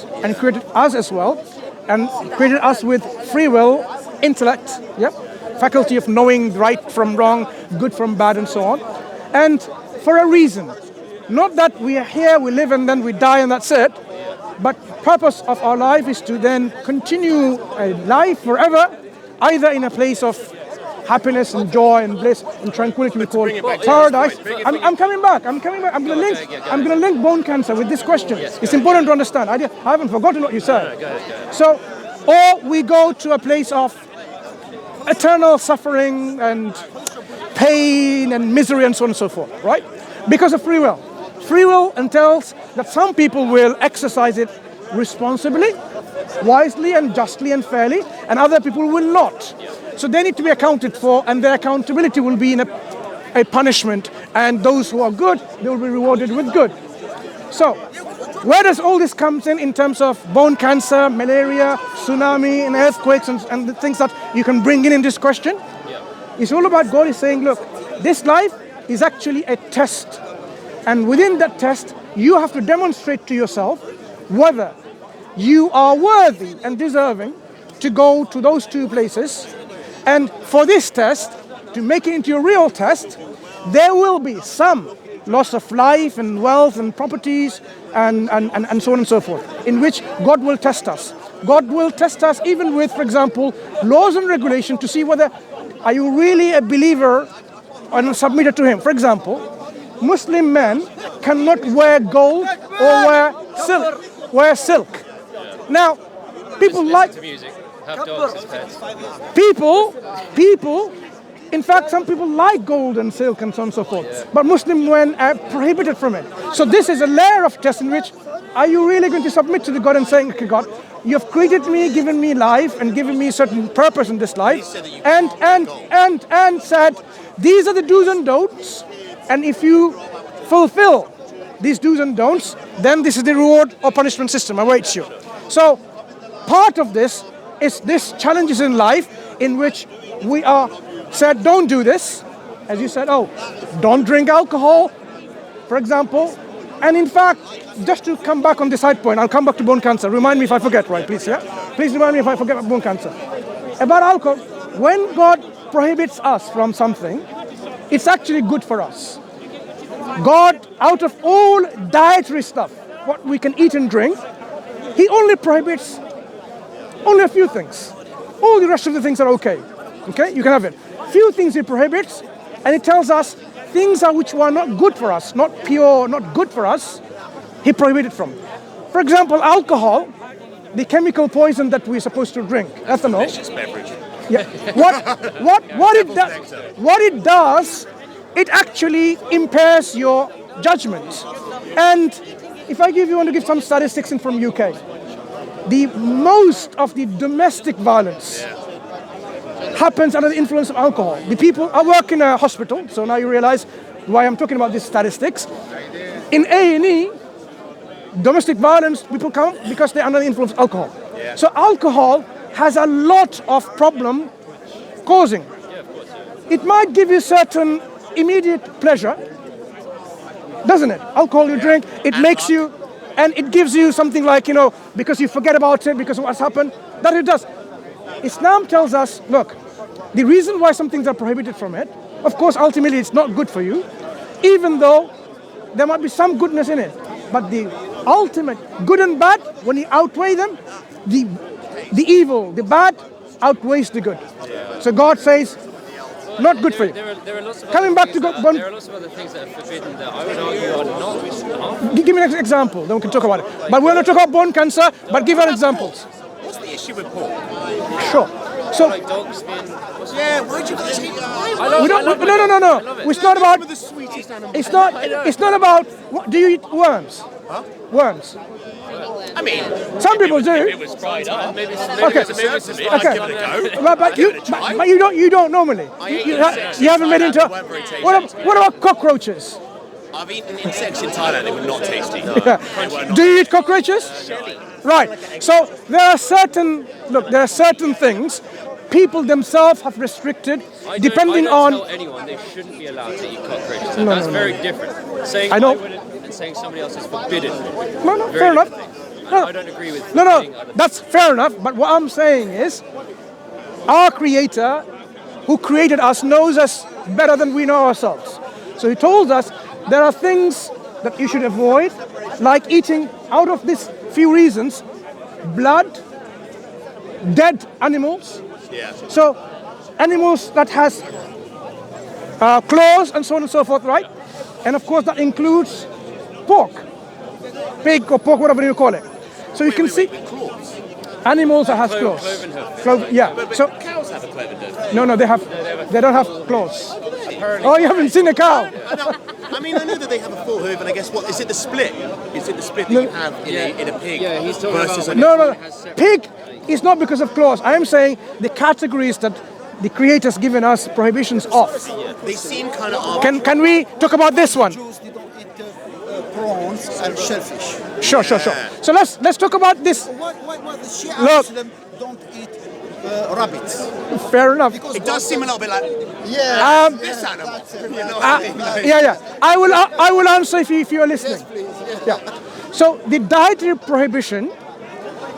us and created us as well, and created us with free will, intellect, faculty of knowing right from wrong, good from bad, and so on. And for a reason. Not that we are here, we live, and then we die, and that's it. But purpose of our life is to then continue a life forever, either in a place of happiness and joy and bliss and tranquility we call paradise. I'm coming back. I'm going to link bone cancer with this question. It's important to understand. I haven't forgotten what you said. So, or we go to a place of eternal suffering and pain and misery and so on and so forth, right? Because of free will. Free will entails that some people will exercise it responsibly, wisely and justly and fairly, and other people will not. So they need to be accounted for, and their accountability will be in a punishment, and those who are good, they will be rewarded with good. So, where does all this come in terms of bone cancer, malaria, tsunami, and earthquakes, and the things that you can bring in this question? It's all about God is saying, look, this life is actually a test. And within that test, you have to demonstrate to yourself whether you are worthy and deserving to go to those two places. And for this test, to make it into a real test, there will be some loss of life and wealth and properties and so on and so forth, in which God will test us. God will test us even with, for example, laws and regulation to see whether are you really a believer and submitted to Him. For example, Muslim men cannot wear gold or wear silk. Now, people like have dogs as pets. People, in fact, some people like gold and silk and so on and so forth. But Muslim men are prohibited from it. So this is a layer of test in which are you really going to submit to the God and saying, okay, God, you have created me, given me life, and given me certain purpose in this life, and said, these are the do's and don'ts. And if you fulfill these do's and don'ts, then this is the reward or punishment system awaits you. So part of this is this challenges in life in which we are said, don't do this. As you said, don't drink alcohol, for example. And in fact, just to come back on the side point, I'll come back to bone cancer. Remind me if I forget, right, please, yeah? Please remind me if I forget about bone cancer. About alcohol, when God prohibits us from something, it's actually good for us. God, out of all dietary stuff, what we can eat and drink, He only prohibits only a few things. All the rest of the things are okay. Okay, you can have it. Few things He prohibits, and He tells us things which are not good for us, not pure, not good for us, He prohibited from. For example, alcohol, the chemical poison that we're supposed to drink, ethanol. Delicious beverage. Yeah. What it does, it actually impairs your judgment. And if I want to give some statistics from UK, the most of the domestic violence happens under the influence of alcohol. The people, I work in a hospital, so now you realize why I'm talking about these statistics. In A&E, domestic violence, people come because they're under the influence of alcohol. Yeah. So alcohol has a lot of problem causing. Yeah, of course, yeah. It might give you certain immediate pleasure, doesn't it? Alcohol you drink, it makes you, and it gives you something like, because you forget about it, because of what's happened, that it does. Islam tells us, look, the reason why some things are prohibited from it, of course, ultimately it's not good for you, even though there might be some goodness in it. But the ultimate good and bad, when you outweigh them, the evil, the bad, outweighs the good. Yeah. So God says, not good for you. There are lots of Coming back to there are lots of other things that are forbidden that I would argue are not. Give me an example, then we can talk about it. But we're not talking about bone cancer, but give us examples. What's the issue with pork? Sure. So, like dogs being. Why'd you guys hate No. It's not about. It's not about. Do you eat worms? Huh? Worms. I mean, some people do. If it was fried up, maybe Okay. I'd give it a go. But you don't normally. You haven't made into. What about cockroaches? I've eaten insects in Thailand. They were not tasty. Yeah. Do you eat cockroaches? Right. So there are certain things people themselves have restricted, depending on. I don't tell anyone they shouldn't be allowed to eat cockroaches. That's very different. Saying I know. I wouldn't and saying somebody else is forbidden. No, fair enough. I don't agree with No, forbidding other that's fair enough. But what I'm saying is, our Creator, who created us, knows us better than we know ourselves. So He told us there are things that you should avoid, like eating, out of these few reasons, blood, dead animals. Yeah. So animals that has claws and so on and so forth, right? And of course that includes pork, pig or pork, whatever you call it. So you can see Claws. animals that has claws. cloven hoof. Yeah. So Cows have a cloven hoof. no, they don't have claws. Oh, you haven't seen a cow? I mean, I know that they have a full hoof, and I guess what is it? The split? Is it the split that you have in a pig Yeah, he's talking versus about a No. Pig is not because of claws. I am saying the categories that the Creator's given us prohibitions of. They seem kind of Can we talk about this one? Jews, they don't eat prawns and shellfish. Sure. So let's talk about this. Why the Shia Look. Muslim don't eat rabbits? Fair enough. It does seem a little bit like Yeah. this animal. That's it. You know what I mean? Like- Yeah. I will answer if you are listening. Yeah. So the dietary prohibition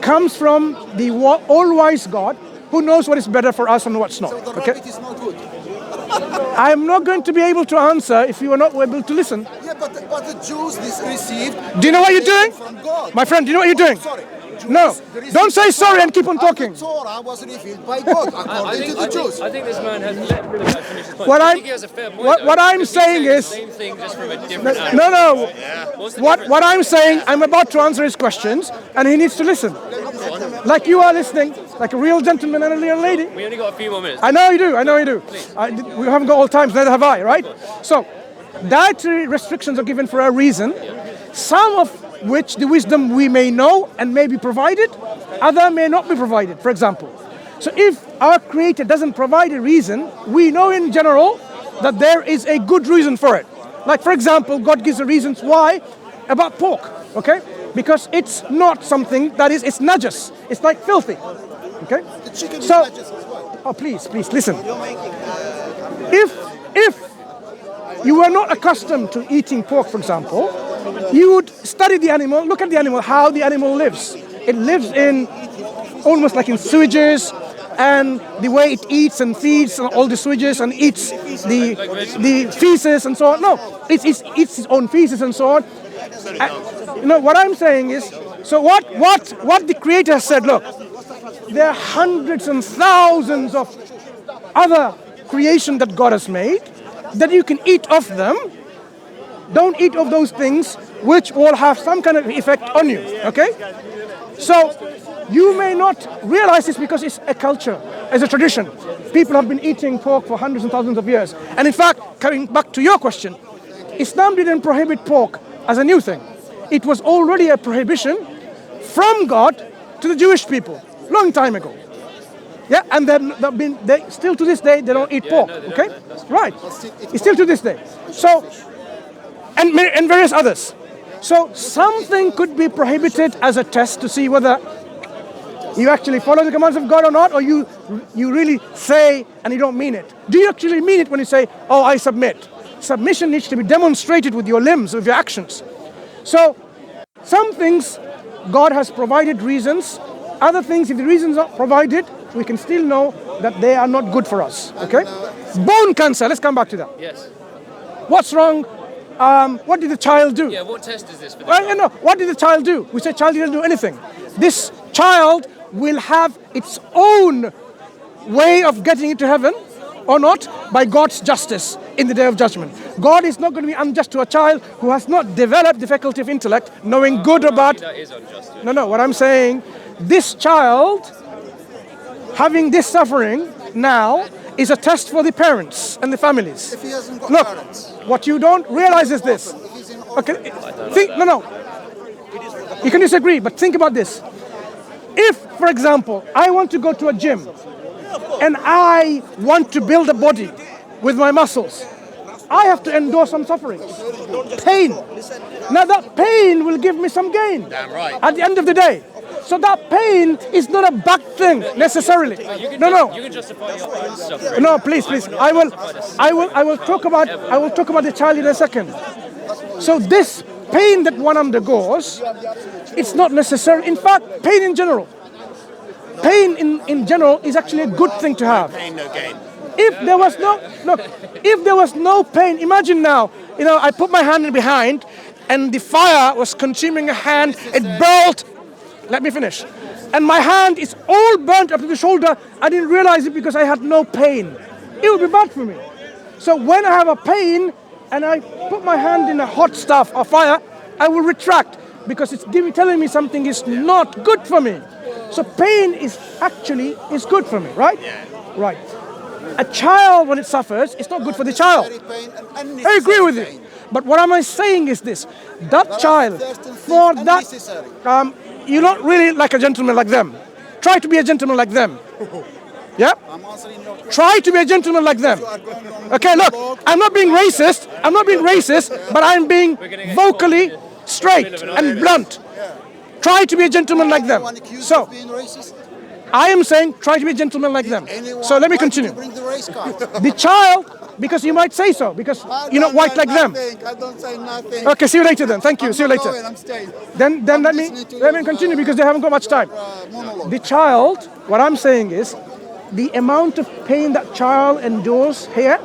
comes from the all-wise God who knows what is better for us and what's not. So the Okay. rabbit is not good. I'm not going to be able to answer if you are not able to listen. Yeah, but the Jews this received. Do you know what you're doing? From God. My friend, do you know what you're doing? Sorry. Jews, No. they received Don't say the sorry Torah, and keep on talking. The Torah was revealed by God according to the Jews. I think this man has let really finish his point. What I I'm- think he has a fair point. what though, I'm because he's saying the is- same thing just from a different angle. No. What's the What difference? I'm saying, I'm about to answer his questions, and he needs to listen. Like you are listening, like a real gentleman and a real lady. We only got a few more minutes. I know you do. We haven't got all times, neither have I, right? So, dietary restrictions are given for a reason, some of which the wisdom we may know and may be provided, other may not be provided, for example. So if our Creator doesn't provide a reason, we know in general that there is a good reason for it. Like, for example, God gives the reasons why about pork, okay? Because it's not something that it's najas. It's like filthy, okay? The chicken is So, not just as well. oh, please, listen. If you were not accustomed to eating pork, for example, you would study the animal, look at the animal, how the animal lives. It lives in almost like in sewages, and the way it eats and feeds on all the sewages and eats the feces and so on. No, it eats its own feces and so on. What I'm saying is, so what the Creator has said, look, there are hundreds and thousands of other creation that God has made, that you can eat of them. Don't eat of those things which will have some kind of effect on you, okay? So you may not realize this because it's a culture, it's a tradition. People have been eating pork for hundreds and thousands of years. And in fact, coming back to your question, Islam didn't prohibit pork as a new thing. It was already a prohibition from God to the Jewish people, long time ago. Yeah, and they still to this day, they don't eat pork, okay? Right, it's still to this day. So, and various others. So something could be prohibited as a test to see whether you actually follow the commands of God or not, or you really say and you don't mean it. Do you actually mean it when you say, oh, I submit? Submission needs to be demonstrated with your limbs, with your actions. So some things, God has provided reasons. Other things, if the reasons are provided, we can still know that they are not good for us, okay? Bone cancer, let's come back to that. Yes. What's wrong? What did the child do? Yeah, what test is this for the Well, child? no, what did the child do? We say child didn't do anything. This child will have its own way of getting into heaven or not by God's justice in the day of judgment. God is not going to be unjust to a child who has not developed the faculty of intellect, knowing good or bad. That is unjust. No, what I'm saying, this child having this suffering now is a test for the parents and the families. If he hasn't got Look, parents. what you don't realize is this. If he's in Okay, no. You can disagree, but think about this. If, for example, I want to go to a gym and I want to build a body with my muscles, I have to endure some suffering, pain. Now that pain will give me some gain. Damn right. At the end of the day. So that pain is not a bad thing necessarily. No. You can justify your own suffering. No, please. I will talk about the child in a second. So this pain that one undergoes, it's not necessary. In fact, pain in general. Pain in general is actually a good thing to have. Pain, no gain. If there was no pain, imagine now, I put my hand in behind and the fire was consuming a hand, it burned. Let me finish. And my hand is all burnt up to the shoulder. I didn't realize it because I had no pain. It would be bad for me. So when I have a pain and I put my hand in a hot stuff or fire, I will retract because it's telling me something is not good for me. So pain is good for me, right? Yeah. Right. A child, when it suffers, it's not good for the child. I agree with you. But what am I saying is this: that child, for that, you're not really like a gentleman like them. Try to be a gentleman like them. Yeah? Try to be a gentleman like them. Okay, look, I'm not being racist, but I'm being vocally straight and blunt. Try to be a gentleman like them. So, I am saying try to be a gentleman like them. So let me continue. The child, because you might say so, because you're not white like them. I don't say nothing. Okay, see you later then. Thank you. See you later. Then let me continue because they haven't got much time. The child, what I'm saying is, the amount of pain that child endures here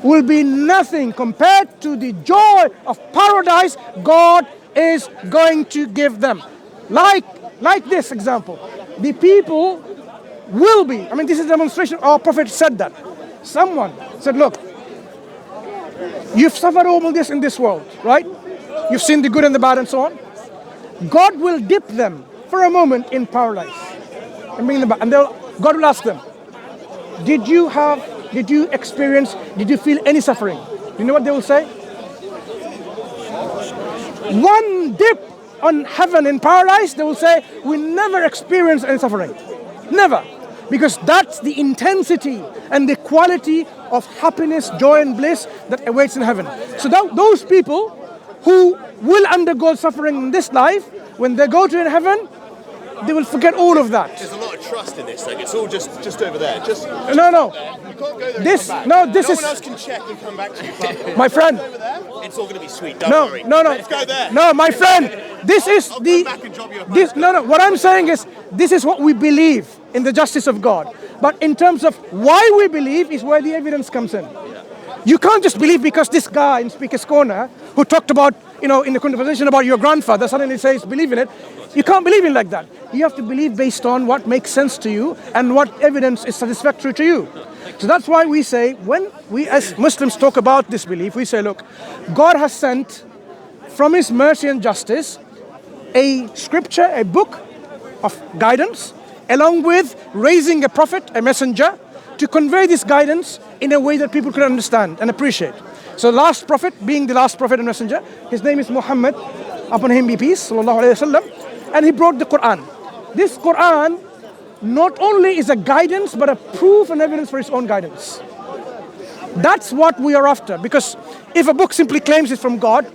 will be nothing compared to the joy of paradise God is going to give them. Like this example. The people will be, this is a demonstration, our Prophet said that. Someone said, look, you've suffered all this in this world, right? You've seen the good and the bad and so on. God will dip them for a moment in paradise and bring them back. And God will ask them, did you feel any suffering? You know what they will say? One dip on heaven in paradise, they will say, we never experienced any suffering. Never. Because that's the intensity and the quality of happiness, joy and bliss that awaits in heaven. So those people who will undergo suffering in this life, when they go to heaven, they will forget all of that. There's a lot of trust in this thing. It's all just over there. No. You can't go there. This no is. No one else can check and come back to you. My friend. Over there, it's all going to be sweet. Don't worry. No. Let's go there. No, my friend. This is I'll come back and drop you a this. No. What I'm saying is, this is what we believe in the justice of God. But in terms of why we believe is where the evidence comes in. You can't just believe because this guy in Speaker's Corner who talked about, in the conversation about your grandfather suddenly says believe in it. You can't believe in like that. You have to believe based on what makes sense to you and what evidence is satisfactory to you. So that's why we say, when we as Muslims talk about this belief, we say, look, God has sent from His mercy and justice a scripture, a book of guidance, along with raising a prophet, a messenger, to convey this guidance in a way that people could understand and appreciate. So last prophet, being the last prophet and messenger, his name is Muhammad, upon him be peace, sallallahu alayhi wasallam, and he brought the Quran. This Quran not only is a guidance, but a proof and evidence for its own guidance. That's what we are after, because if a book simply claims it's from God,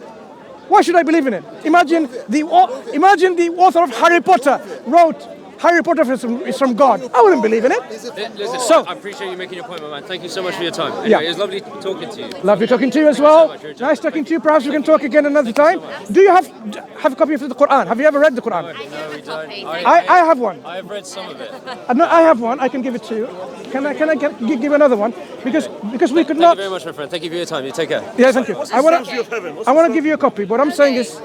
why should I believe in it? Imagine the author of Harry Potter wrote, Harry Potter is from God. I wouldn't believe in it. Listen, So- I appreciate you making your point, my man. Thank you so much for your time. Anyway, it was lovely talking to you. Lovely talking to you as well. Nice talking to you. Perhaps we can talk again another time. Do you have a copy of the Quran? Have you ever read the Quran? No, we don't. I have one. I have read some of it. No, I have one. I can give it to you. Can I give another one? Because we could Thank not. you very much, my friend. Thank you for your time. You take care. Yes, thank you. I want to give you a copy. What I'm saying is,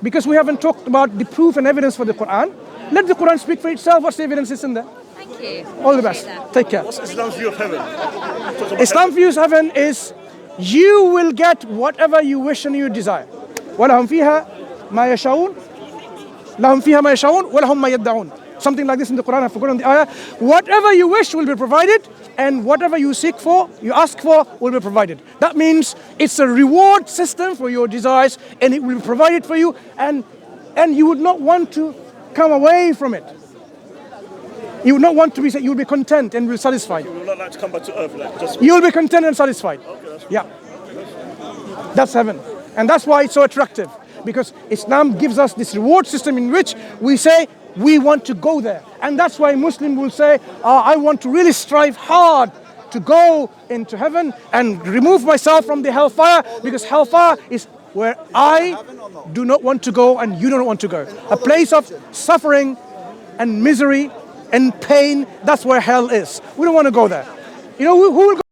because we haven't talked about the proof and evidence for the Quran, let the Quran speak for itself. What's the evidence is in there? Thank you. All the best. Take care. What's Islam's view of heaven? Islam's view of heaven is you will get whatever you wish and you desire. وَلَهُمْ فِيهَا مَا يَشَاءُونَ لَهُمْ فِيهَا مَا يَشَاءُونَ وَلَهُم مَا يَدَّعُونَ. Something like this in the Quran. I've forgotten the ayah. Whatever you wish will be provided, and whatever you seek for, you ask for, will be provided. That means it's a reward system for your desires, and it will be provided for you, and you would not want to come away from it. You would not want to be, you will be content and will satisfied. You would not like to come back to earth, like just. You will be content and satisfied. Yeah. That's heaven. And that's why it's so attractive. Because Islam gives us this reward system in which we say we want to go there. And that's why Muslim will say, I want to really strive hard to go into heaven and remove myself from the hellfire, because hellfire is where I do not want to go and you don't want to go. A place of suffering and misery and pain. That's where hell is. We don't want to go there. You know, who will go?